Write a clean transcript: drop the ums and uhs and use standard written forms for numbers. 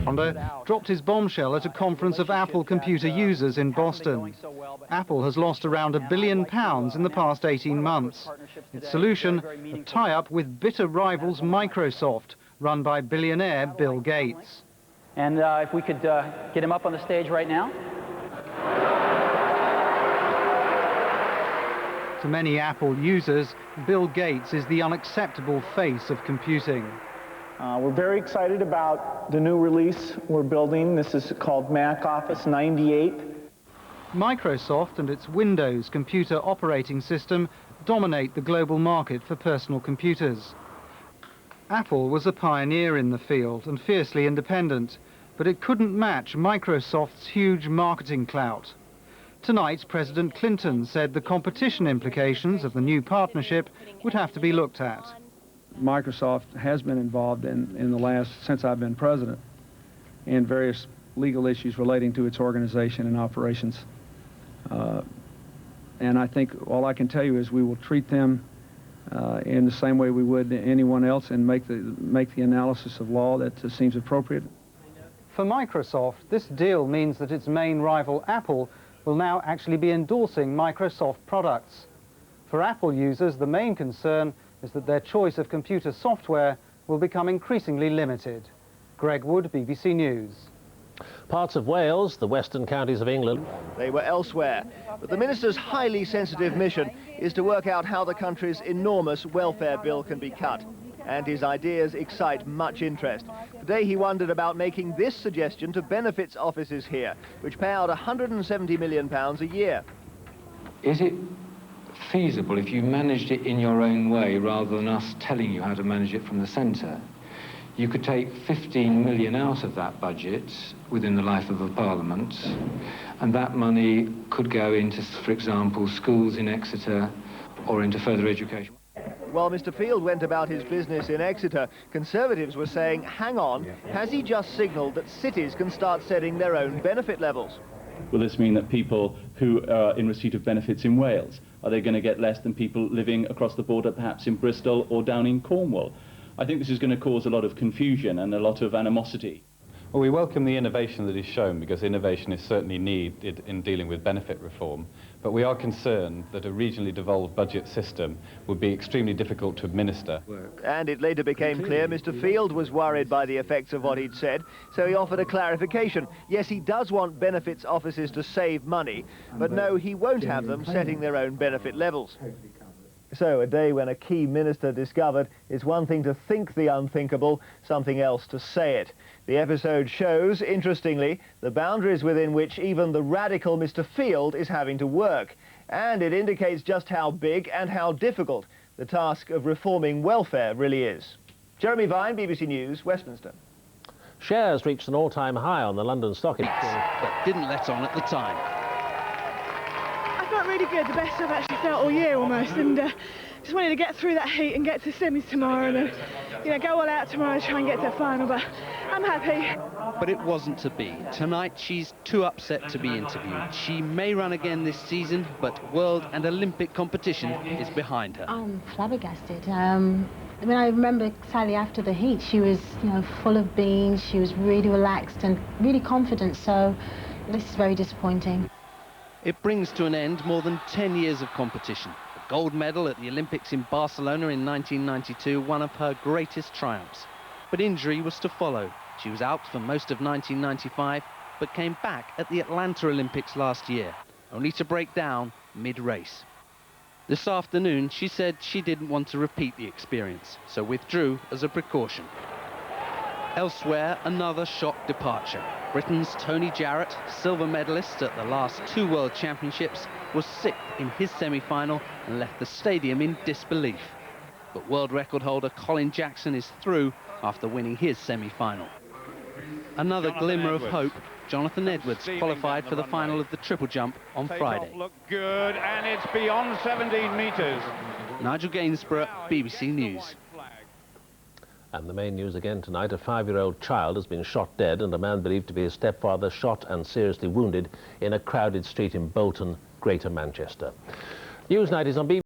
Honda dropped his bombshell at a conference of Apple computer users in Boston. Apple has lost around £1 billion in the past 18 months. Its solution, a tie-up with bitter rivals Microsoft, run by billionaire Bill Gates. And if we could get him up on the stage right now. To many Apple users, Bill Gates is the unacceptable face of computing. We're very excited about the new release we're building. This is called Mac Office 98. Microsoft and its Windows computer operating system dominate the global market for personal computers. Apple was a pioneer in the field and fiercely independent, but it couldn't match Microsoft's huge marketing clout. Tonight, President Clinton said the competition implications of the new partnership would have to be looked at. Microsoft has been involved since I've been president, in various legal issues relating to its organization and operations. And I think all I can tell you is we will treat them in the same way we would anyone else and make the analysis of law that seems appropriate. For Microsoft, this deal means that its main rival, Apple, will now actually be endorsing Microsoft products. For Apple users, the main concern is that their choice of computer software will become increasingly limited. Greg Wood, BBC News. Parts of Wales, the western counties of England. They were elsewhere, but the minister's highly sensitive mission is to work out how the country's enormous welfare bill can be cut. And his ideas excite much interest. Today he wondered about making this suggestion to benefits offices here, which pay out £170 million a year. Is it feasible if you managed it in your own way rather than us telling you how to manage it from the centre? You could take 15 million out of that budget within the life of a parliament, and that money could go into, for example, schools in Exeter or into further education. While Mr. Field went about his business in Exeter, Conservatives were saying, hang on, has he just signalled that cities can start setting their own benefit levels? Will this mean that people who are in receipt of benefits in Wales, are they going to get less than people living across the border, perhaps in Bristol or down in Cornwall? I think this is going to cause a lot of confusion and a lot of animosity. Well, we welcome the innovation that is shown, because innovation is certainly needed in dealing with benefit reform. But we are concerned that a regionally devolved budget system would be extremely difficult to administer. And it later became clear Mr. Field was worried by the effects of what he'd said, so he offered a clarification. Yes, he does want benefits offices to save money, but no, he won't have them setting their own benefit levels. So a day when a key minister discovered it's one thing to think the unthinkable, something else to say it. The episode shows, interestingly, the boundaries within which even the radical Mr. Field is having to work. And it indicates just how big and how difficult the task of reforming welfare really is. Jeremy Vine, BBC News, Westminster. Shares reached an all-time high on the London Stock Exchange, but didn't let on at the time. I felt really good, the best I've actually felt all year almost, and just wanted to get through that heat and get to semis tomorrow, and then, you know, go all out tomorrow and try and get to the final, but I'm happy. But it wasn't to be. Tonight she's too upset to be interviewed. She may run again this season, but world and Olympic competition is behind her. I'm flabbergasted. I mean, I remember Sally after the heat, she was, you know, full of beans, she was really relaxed and really confident, so this is very disappointing. It brings to an end more than 10 years of competition. The gold medal at the Olympics in Barcelona in 1992, one of her greatest triumphs. But injury was to follow. She was out for most of 1995, but came back at the Atlanta Olympics last year, only to break down mid-race. This afternoon, she said she didn't want to repeat the experience, so withdrew as a precaution. Elsewhere, another shock departure. Britain's Tony Jarrett, silver medalist at the last 2 World Championships, was 6th in his semi-final and left the stadium in disbelief. But world record holder Colin Jackson is through after winning his semi-final. Another glimmer of hope, Jonathan Edwards qualified for the final of the triple jump on Friday. Look good, and it's beyond 17 metres. Nigel Gainsborough, BBC News. And the main news again tonight, a 5-year-old child has been shot dead and a man believed to be his stepfather shot and seriously wounded in a crowded street in Bolton, Greater Manchester. Newsnight is on BBC.